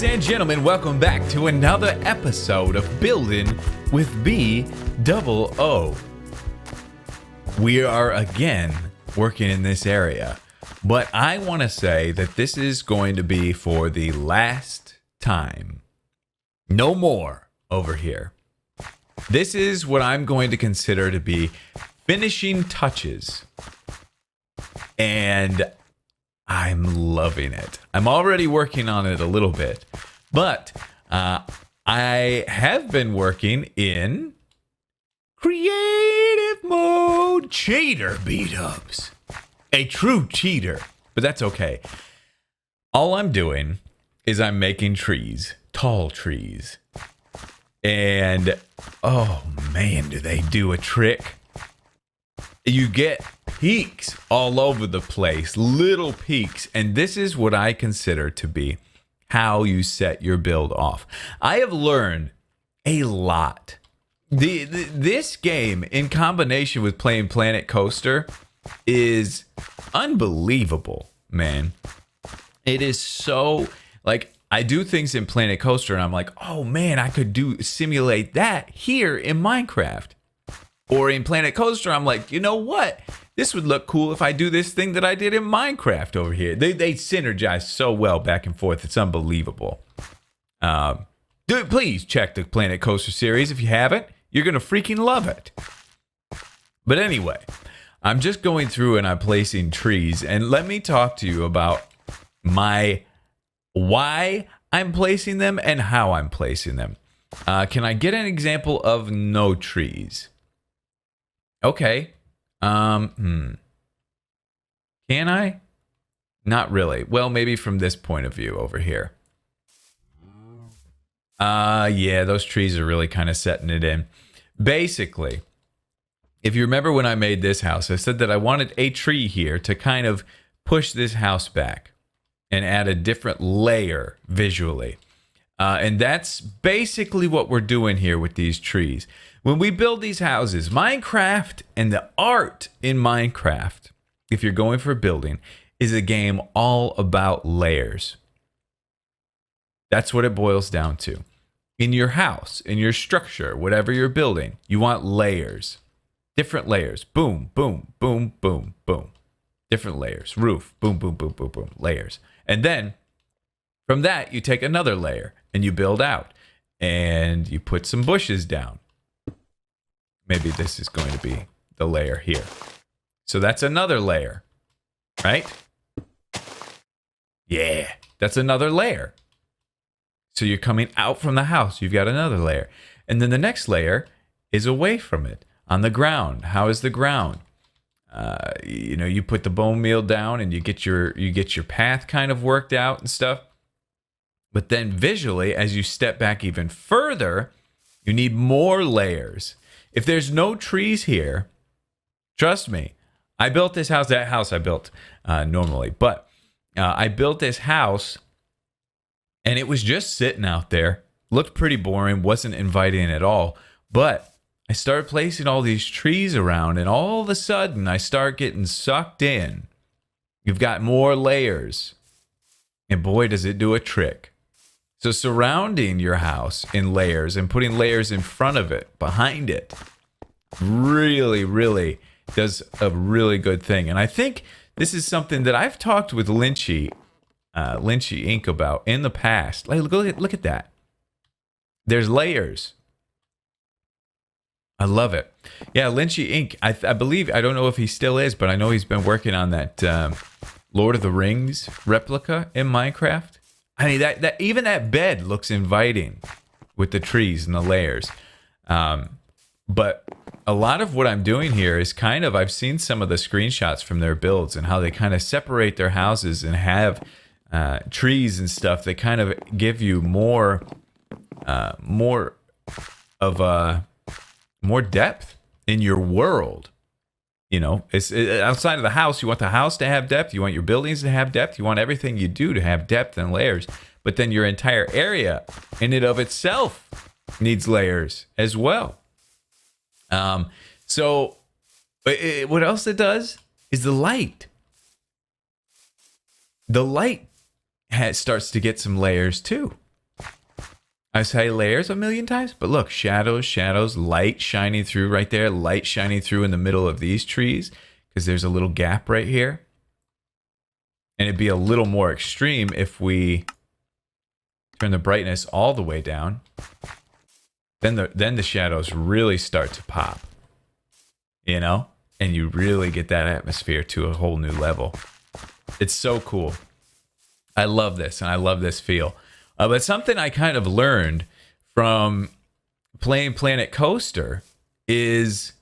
Ladies and gentlemen, welcome back to another episode of Building with BdoubleO. We are again working in this area, but I want to say that this is going to be for the last time. No more over here. This is what I'm going to consider to be finishing touches. And I'm loving it. I'm already working on it a little bit, but I have been working in creative mode. Cheater, Bdubs. A true cheater, but that's okay. All I'm doing is I'm making trees, tall trees. And oh man, do they do a trick. You get peaks all over the place, little peaks, and this is what I consider to be how you set your build off. I have learned a lot. This game, in combination with playing Planet Coaster, is unbelievable, man. It is so, like, I do things in Planet Coaster, and I'm like, oh man, I could simulate that here in Minecraft. Or in Planet Coaster, I'm like, you know what? This would look cool if I do this thing that I did in Minecraft over here. They synergize so well back and forth. It's unbelievable. Please check the Planet Coaster series if you haven't. You're going to freaking love it. But anyway, I'm just going through and I'm placing trees. And let me talk to you about why I'm placing them and how I'm placing them. Can I get an example of no trees? Okay. Can I? Not really. Well, maybe from this point of view over here. Yeah, those trees are really kind of setting it in. Basically, if you remember when I made this house, I said that I wanted a tree here to kind of push this house back and add a different layer visually. And that's basically what we're doing here with these trees. When we build these houses, Minecraft and the art in Minecraft, if you're going for building, is a game all about layers. That's what it boils down to. In your house, in your structure, whatever you're building, you want layers. Different layers. Boom, boom, boom, boom, boom. Different layers. Roof. Boom, boom, boom, boom, boom. Layers. And then from that, you take another layer and you build out. And you put some bushes down. Maybe this is going to be the layer here. So that's another layer, right? Yeah, that's another layer. So you're coming out from the house. You've got another layer. And then the next layer is away from it on the ground. How is the ground? You put the bone meal down and you get your path kind of worked out and stuff. But then visually, as you step back even further, you need more layers. If there's no trees here, trust me, I built this house. That house I built normally, but I built this house and it was just sitting out there. Looked pretty boring, wasn't inviting at all. But I started placing all these trees around and all of a sudden I start getting sucked in. You've got more layers. And boy, does it do a trick. So surrounding your house in layers and putting layers in front of it, behind it, really, really does a really good thing. And I think this is something that I've talked with Lynchy Inc. about in the past. Like, look at that. There's layers. I love it. Yeah, Lynchy Inc. I believe, I don't know if he still is, but I know he's been working on that Lord of the Rings replica in Minecraft. I mean, that even that bed looks inviting with the trees and the layers. But a lot of what I'm doing here is kind of, I've seen some of the screenshots from their builds and how they kind of separate their houses and have trees and stuff. They kind of give you more depth in your world. You know, it's outside of the house. You want the house to have depth. You want your buildings to have depth. You want everything you do to have depth and layers. But then your entire area in and of itself needs layers as well. So what else it does is the light. The light starts to get some layers too. I say layers a million times, but look, shadows, shadows, light shining through right there, light shining through in the middle of these trees because there's a little gap right here. And it'd be a little more extreme if we turn the brightness all the way down. Then the shadows really start to pop, you know? And you really get that atmosphere to a whole new level. It's so cool. I love this, and I love this feel. But something I kind of learned from playing Planet Coaster is...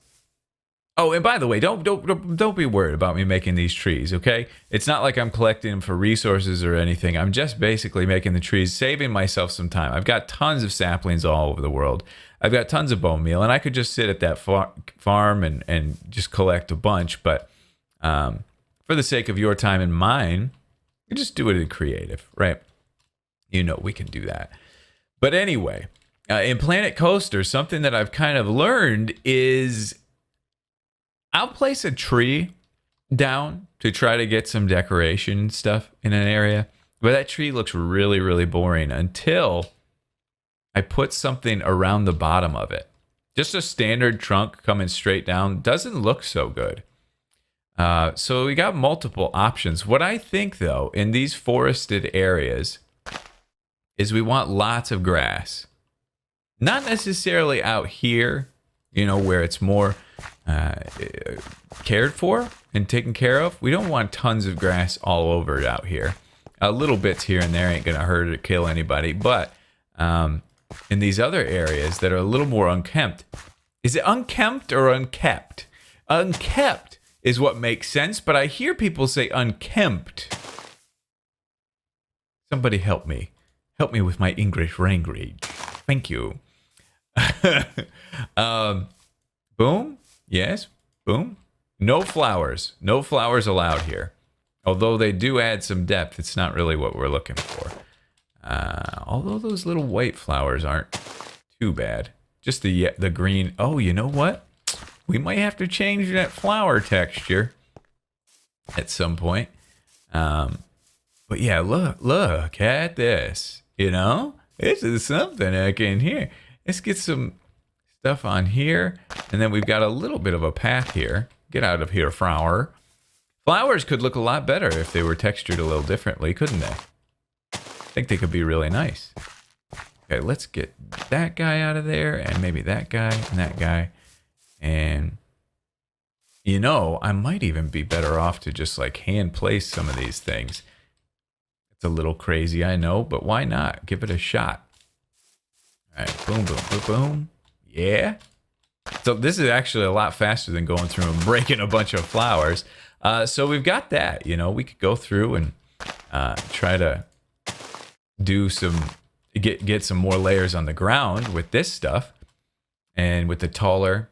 Oh, and by the way, don't be worried about me making these trees, okay? It's not like I'm collecting them for resources or anything. I'm just basically making the trees, saving myself some time. I've got tons of saplings all over the world. I've got tons of bone meal, and I could just sit at that farm and just collect a bunch. But for the sake of your time and mine, you just do it in creative, right? You know we can do that. But anyway, in Planet Coaster, something that I've kind of learned is I'll place a tree down to try to get some decoration stuff in an area. But that tree looks really, really boring until I put something around the bottom of it. Just a standard trunk coming straight down doesn't look so good. So we got multiple options. What I think, though, in these forested areas is we want lots of grass. Not necessarily out here, you know, where it's more cared for and taken care of. We don't want tons of grass all over it out here. Little bits here and there ain't going to hurt or kill anybody. But in these other areas that are a little more unkempt, is it unkempt or unkept? Unkept is what makes sense, but I hear people say unkempt. Somebody help me. Help me with my English language. Thank you. Boom. Yes. Boom. No flowers. No flowers allowed here. Although they do add some depth, it's not really what we're looking for. Although those little white flowers aren't too bad. Just the green. Oh, you know what? We might have to change that flower texture at some point. But yeah, look at this. You know, this is something I can hear. Let's get some stuff on here, and then we've got a little bit of a path here. Get out of here, flower. Flowers could look a lot better if they were textured a little differently, couldn't they? I think they could be really nice. Okay, let's get that guy out of there, and maybe that guy and that guy. And, you know, I might even be better off to just like hand place some of these things. It's a little crazy, I know, but why not? Give it a shot. All right, boom, boom, boom, boom. Yeah. So this is actually a lot faster than going through and breaking a bunch of flowers. So we've got that, you know, we could go through and try to do some, get some more layers on the ground with this stuff and with the taller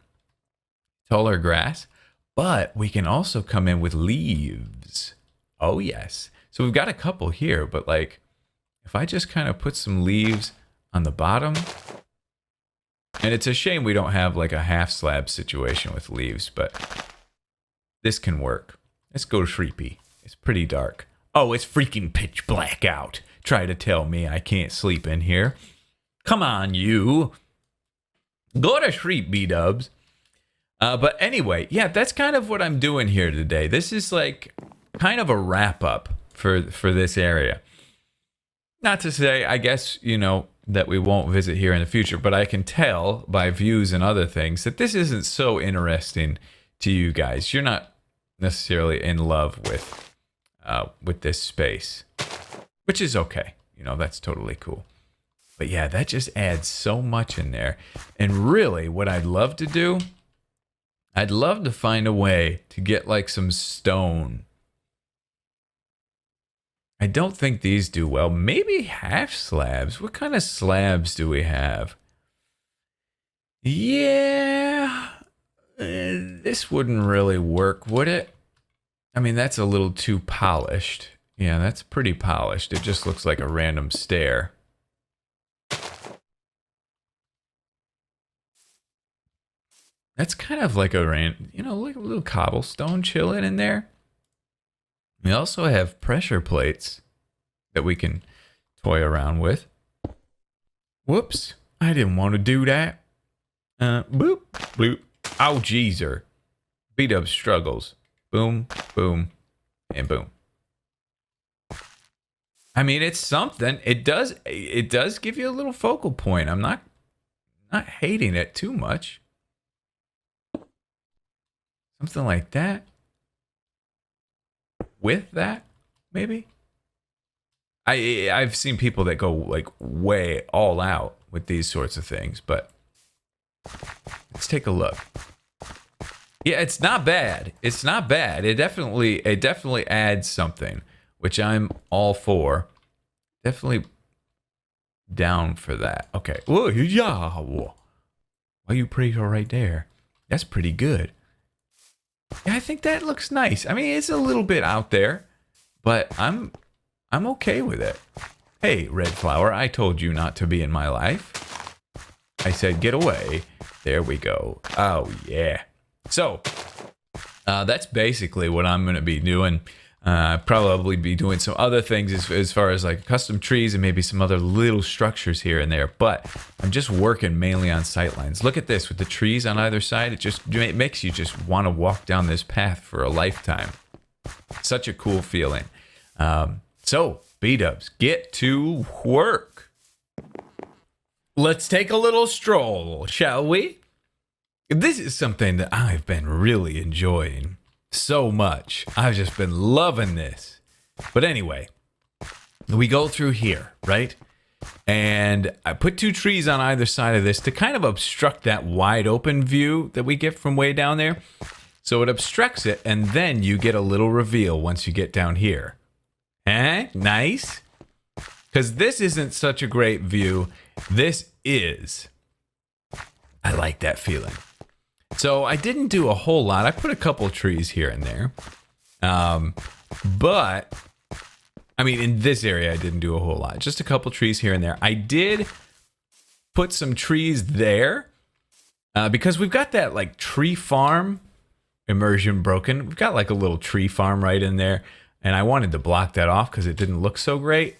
grass. But we can also come in with leaves. Oh, yes. So we've got a couple here, but like if I just kind of put some leaves on the bottom, and it's a shame we don't have like a half slab situation with leaves, but this can work. Let's go sleepy. It's pretty dark. Oh, it's freaking pitch black out. Try to tell me I can't sleep in here. Come on, you. Go to sleep, Bdubs. But anyway, yeah, that's kind of what I'm doing here today. This is like kind of a wrap up for this area. Not to say, I guess, you know, that we won't visit here in the future, but I can tell by views and other things that this isn't so interesting to you guys. You're not necessarily in love with this space, which is okay. You know, that's totally cool. But yeah, that just adds so much in there. And really, what I'd love to do, I'd love to find a way to get like some stone. I don't think these do well. Maybe half slabs. What kind of slabs do we have? Yeah. This wouldn't really work, would it? I mean, that's a little too polished. Yeah, that's pretty polished. It just looks like a random stair. That's kind of like a you know, like a little cobblestone chilling in there. We also have pressure plates that we can toy around with. Whoops. I didn't want to do that. Boop, bloop. Oh, geezer. Bdubs struggles. Boom, boom, and boom. I mean, it's something. It does give you a little focal point. I'm not hating it too much. Something like that. With that, maybe. I've seen people that go like way all out with these sorts of things, but let's take a look. Yeah, it's not bad. It's not bad. It definitely adds something, which I'm all for. Definitely down for that. Okay. Whoa, yeah. Whoa. Well, you pretty right there. That's pretty good. Yeah, I think that looks nice. I mean, it's a little bit out there, but I'm okay with it. Hey, Red Flower, I told you not to be in my life. I said get away. There we go. Oh, yeah. So, that's basically what I'm going to be doing. Probably be doing some other things as far as like custom trees and maybe some other little structures here and there. But I'm just working mainly on sightlines. Look at this with the trees on either side. It makes you just want to walk down this path for a lifetime. Such a cool feeling. So, Bdubs, get to work. Let's take a little stroll, shall we? This is something that I've been really enjoying so much. I've just been loving this. But anyway, we go through here, right? And I put 2 trees on either side of this to kind of obstruct that wide open view that we get from way down there. So it obstructs it, and then you get a little reveal once you get down here. Eh? Nice? Because this isn't such a great view. This is. I like that feeling. So I didn't do a whole lot. I put a couple trees here and there. But, I mean, in this area, I didn't do a whole lot. Just a couple trees here and there. I did put some trees there because we've got that, like, tree farm immersion broken. We've got, like, a little tree farm right in there. And I wanted to block that off because it didn't look so great.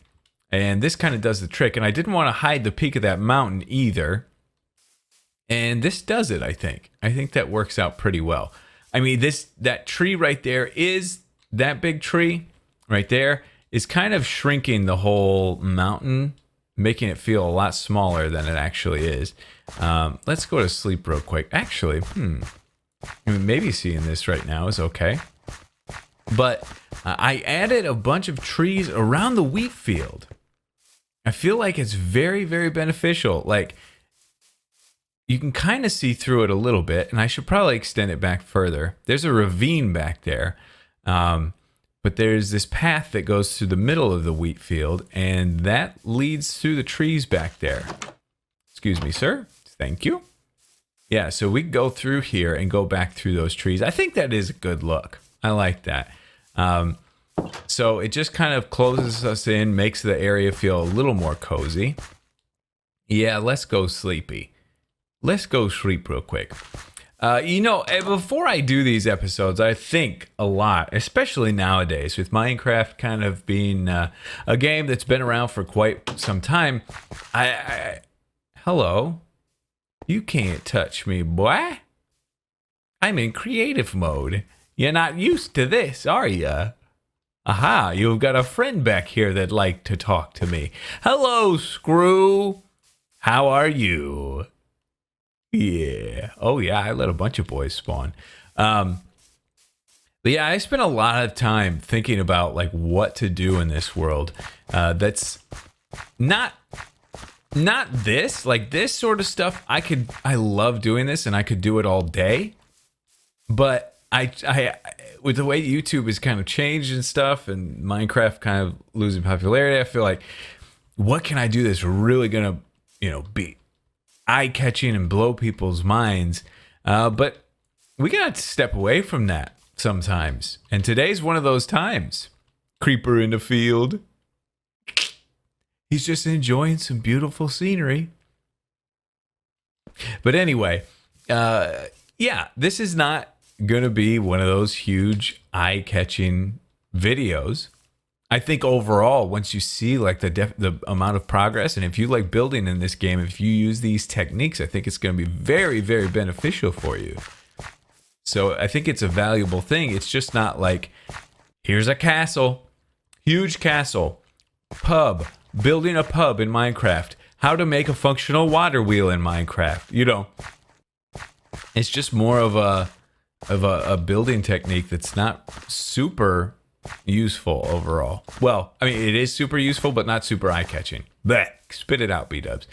And this kind of does the trick. And I didn't want to hide the peak of that mountain either. And this does it, I think. I think that works out pretty well. I mean, that tree right there is, that big tree right there is kind of shrinking the whole mountain, making it feel a lot smaller than it actually is. Let's go to sleep real quick. Actually, I mean, maybe seeing this right now is okay. But I added a bunch of trees around the wheat field. I feel like it's very, very beneficial. Like, you can kind of see through it a little bit, and I should probably extend it back further. There's a ravine back there, but there's this path that goes through the middle of the wheat field, and that leads through the trees back there. Excuse me, sir. Thank you. Yeah, so we can go through here and go back through those trees. I think that is a good look. I like that. So it just kind of closes us in, makes the area feel a little more cozy. Yeah, let's go sleepy. Let's go sleep real quick. You know, before I do these episodes, I think a lot, especially nowadays, with Minecraft kind of being a game that's been around for quite some time. Hello? You can't touch me, boy. I'm in creative mode. You're not used to this, are you? Aha, you've got a friend back here that'd like to talk to me. Hello, Screw. How are you? Yeah. Oh, yeah, I let a bunch of boys spawn. But yeah, I spent a lot of time thinking about like what to do in this world. That's not this, like this sort of stuff. I love doing this and I could do it all day. But I with the way YouTube has kind of changed and stuff and Minecraft kind of losing popularity, I feel like what can I do that's really going to, you know, be eye-catching and blow people's minds? But we got to step away from that sometimes. And today's one of those times. Creeper in the field. He's just enjoying some beautiful scenery. But anyway, yeah, this is not going to be one of those huge eye-catching videos. I think overall, once you see like the amount of progress, and if you like building in this game, if you use these techniques, I think it's going to be very, very beneficial for you. So I think it's a valuable thing. It's just not like, here's a castle, huge castle, pub, building a pub in Minecraft, how to make a functional water wheel in Minecraft. You know, it's just more of a building technique that's not super useful overall. Well, I mean, it is super useful, but not super eye-catching. Blech, spit it out, Bdubs.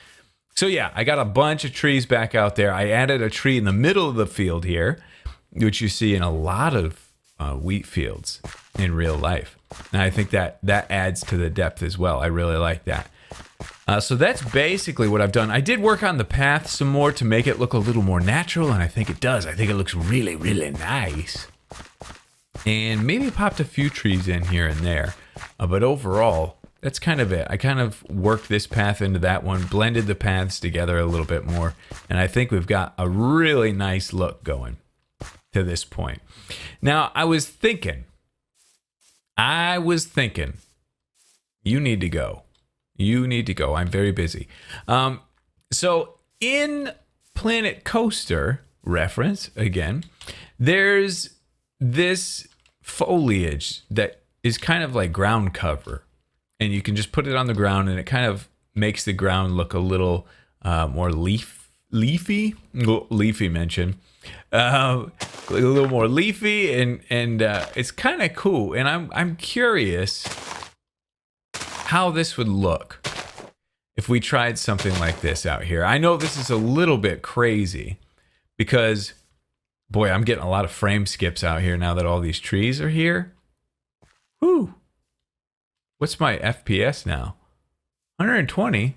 So yeah, I got a bunch of trees back out there. I added a tree in the middle of the field here, which you see in a lot of wheat fields in real life. And I think that adds to the depth as well. I really like that. So that's basically what I've done. I did work on the path some more to make it look a little more natural, and I think it does. I think it looks really, really nice. And maybe popped a few trees in here and there. But overall, that's kind of it. I kind of worked this path into that one, blended the paths together a little bit more, and I think we've got a really nice look going to this point. Now, I was thinking, you need to go. You need to go. I'm very busy. So in Planet Coaster reference, again, there's this foliage that is kind of like ground cover. And you can just put it on the ground and it kind of makes the ground look a little more leafy. Leafy mention. A little more leafy and it's kind of cool. And I'm curious how this would look if we tried something like this out here. I know this is a little bit crazy because, boy, I'm getting a lot of frame skips out here now that all these trees are here. Whew. What's my FPS now? 120,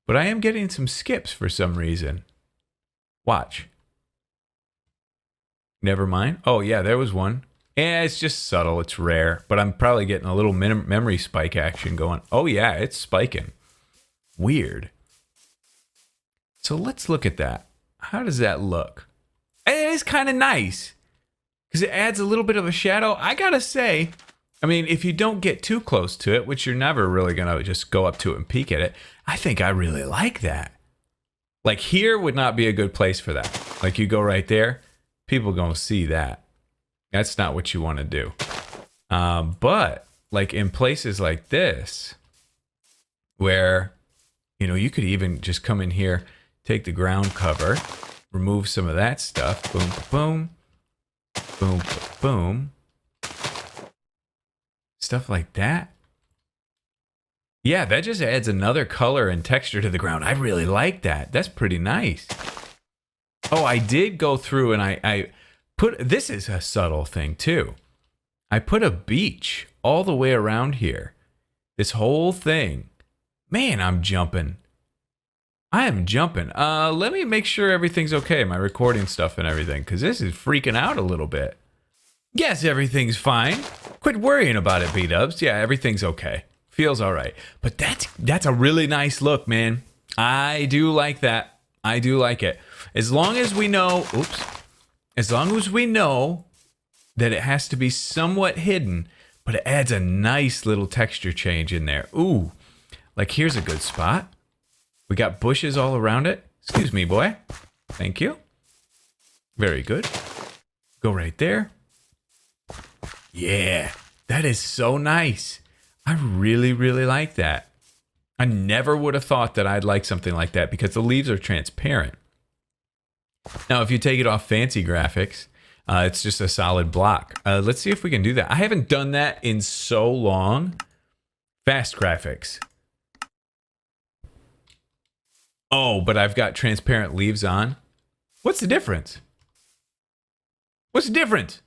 but I am getting some skips for some reason. Watch. Never mind. Oh, yeah, there was one. Yeah, it's just subtle. It's rare, but I'm probably getting a little memory spike action going. Oh, yeah, it's spiking. Weird. So let's look at that. How does that look? It is kind of nice because it adds a little bit of a shadow. I got to say, I mean, if you don't get too close to it, which you're never really going to just go up to it and peek at it, I think I really like that. Like here would not be a good place for that. Like you go right there, people going to see that. That's not what you want to do. But like in places like this, where, you know, you could even just come in here, take the ground cover, remove some of that stuff. Boom, boom, boom, boom. Stuff like that. Yeah, that just adds another color and texture to the ground. I really like that. That's pretty nice. Oh, I did go through and I put, this is a subtle thing too. I put a beach all the way around here. This whole thing. Man, I'm jumping. I am jumping. Let me make sure everything's okay. My recording stuff and everything, because this is freaking out a little bit. Yes, everything's fine. Quit worrying about it, Bdubs. Yeah, everything's okay. Feels all right. But that's a really nice look, man. I do like that. I do like it. As long as we know, as long as we know that it has to be somewhat hidden, but it adds a nice little texture change in there. Ooh, like here's a good spot. We got bushes all around it. Excuse me, boy. Thank you. Very good. Go right there. Yeah, that is so nice. I really, really like that. I never would have thought that I'd like something like that because the leaves are transparent. Now, if you take it off fancy graphics, it's just a solid block. Let's see if we can do that. I haven't done that in so long. Fast graphics. Oh, but I've got transparent leaves on. What's the difference? What's the difference?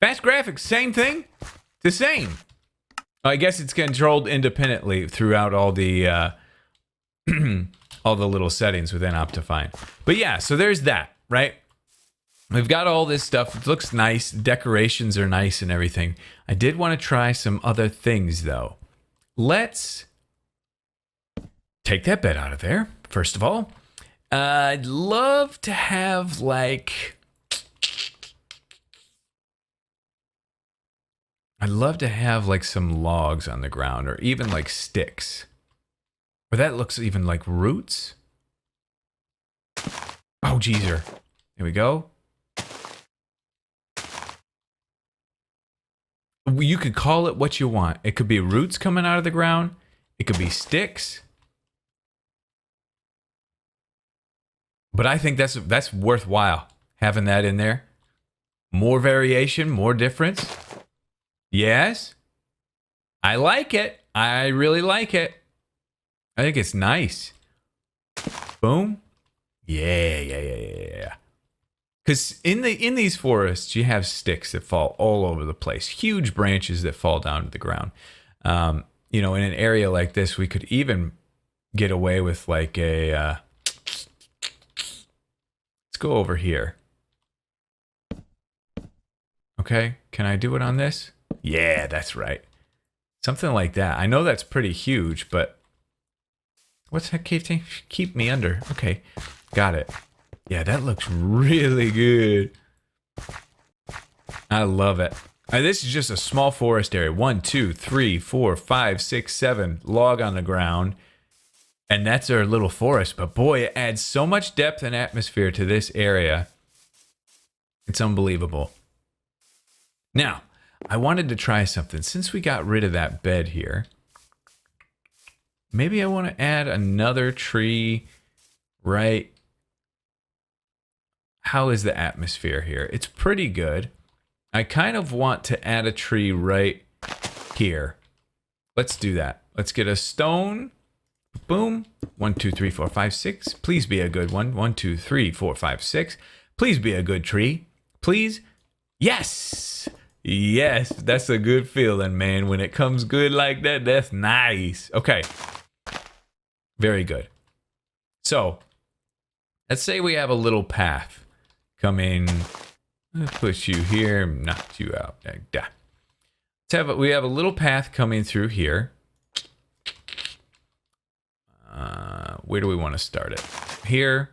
Fast graphics, same thing? The same. I guess it's controlled independently throughout all the all the little settings within Optifine. But yeah, so there's that, right? We've got all this stuff. It looks nice. Decorations are nice and everything. I did want to try some other things, though. Let's take that bed out of there, first of all. I'd love to have, like... I'd love to have like some logs on the ground or even like sticks. Or that looks even like roots. Oh, geezer. Here we go. You could call it what you want. It could be roots coming out of the ground. It could be sticks. But I think that's worthwhile having that in there. More variation, more difference. Yes. I like it. I really like it. I think it's nice. Boom. Yeah. Because in these forests, you have sticks that fall all over the place. Huge branches that fall down to the ground. You know, in an area like this, we could even get away with like a... let's go over here. Okay, can I do it on this? Yeah, that's right. Something like that. I know that's pretty huge, but... what's that cave tank? Keep me under. Okay, got it. Yeah, that looks really good. I love it. This is just a small forest area. 1, 2, 3, 4, 5, 6, 7 log on the ground. And that's our little forest. But boy, it adds so much depth and atmosphere to this area. It's unbelievable. Now, I wanted to try something. Since we got rid of that bed here, maybe I want to add another tree right. How is the atmosphere here? It's pretty good. I kind of want to add a tree right here. Let's do that. Let's get a stone. Boom. 1, 2, 3, 4, 5, 6. Please be a good one. 1, 2, 3, 4, 5, 6. Please be a good tree. Please. Yes. Yes. That's a good feeling, man. When it comes good like that, that's nice. Okay. Very good. So, let's say we have a little path coming. Let's push you here, knock you out. We have a little path coming through here. Where do we want to start it? Here.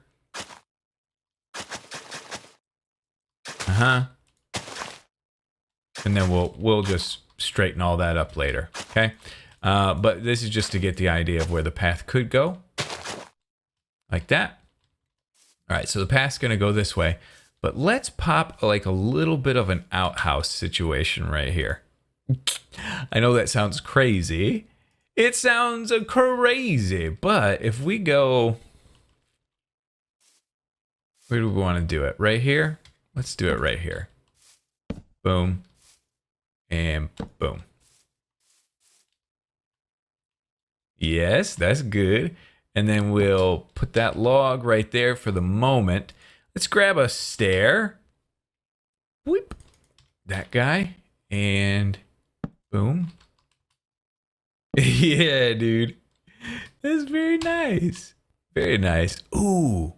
And then we'll just straighten all that up later. Okay. But this is just to get the idea of where the path could go. Like that. All right, so the path's going to go this way. But let's pop like a little bit of an outhouse situation right here. I know that sounds crazy. It sounds crazy. But if we go... where do we want to do it? Right here? Let's do it right here. Boom. And boom. Yes, that's good. And then we'll put that log right there for the moment. Let's grab a stair. Whoop. That guy. And boom. Yeah, dude. That's very nice. Very nice. Ooh.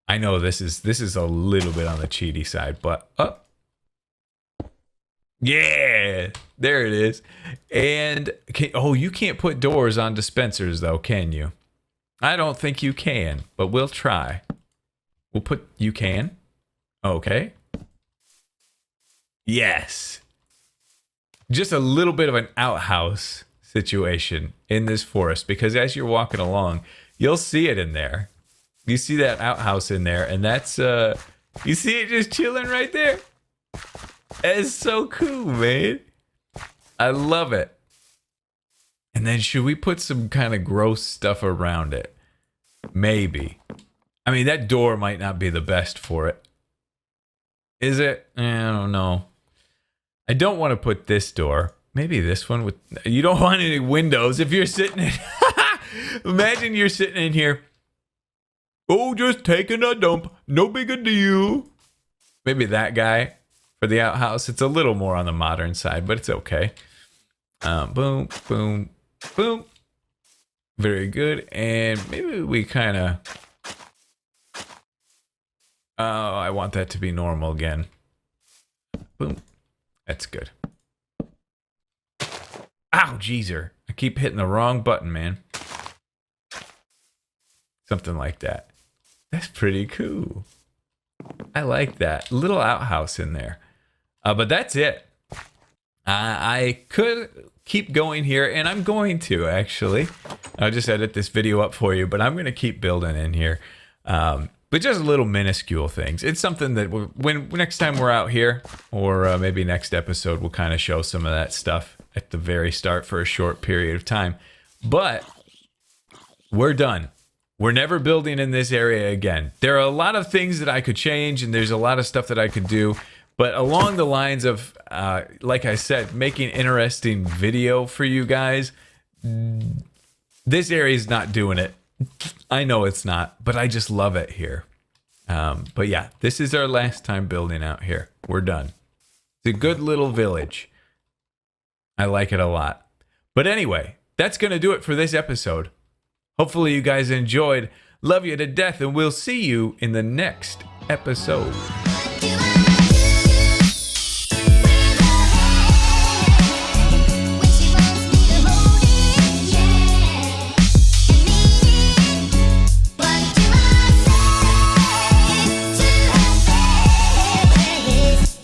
I know this is a little bit on the cheaty side, but up. Yeah, there it is. And you can't put doors on dispensers though, can you? I don't think you can, but we'll try. You can? Okay. Yes. Just a little bit of an outhouse situation in this forest, because as you're walking along, you'll see it in there. You see that outhouse in there, and that's you see it just chilling right there. It's so cool, man. I love it. And then should we put some kind of gross stuff around it? Maybe. I mean, that door might not be the best for it. Is it? I don't know. I don't want to put this door. Maybe this one with... you don't want any windows if you're sitting in... Imagine you're sitting in here. Oh, just taking a dump. No big a deal. Maybe that guy for the outhouse. It's a little more on the modern side, but it's okay. Boom, boom, boom. Very good. And maybe we kind of... oh, I want that to be normal again. Boom. That's good. Ow, geezer. I keep hitting the wrong button, man. Something like that. That's pretty cool. I like that. Little outhouse in there. But that's it. I could keep going here, and I'm going to, actually. I'll just edit this video up for you, but I'm going to keep building in here. But just little minuscule things. It's something that when next time we're out here, or maybe next episode, we'll kind of show some of that stuff at the very start for a short period of time. But we're done. We're never building in this area again. There are a lot of things that I could change, and there's a lot of stuff that I could do. But along the lines of, like I said, making interesting video for you guys, this area is not doing it. I know it's not, but I just love it here. But yeah, this is our last time building out here. We're done. It's a good little village. I like it a lot. But anyway, that's going to do it for this episode. Hopefully you guys enjoyed. Love you to death, and we'll see you in the next episode.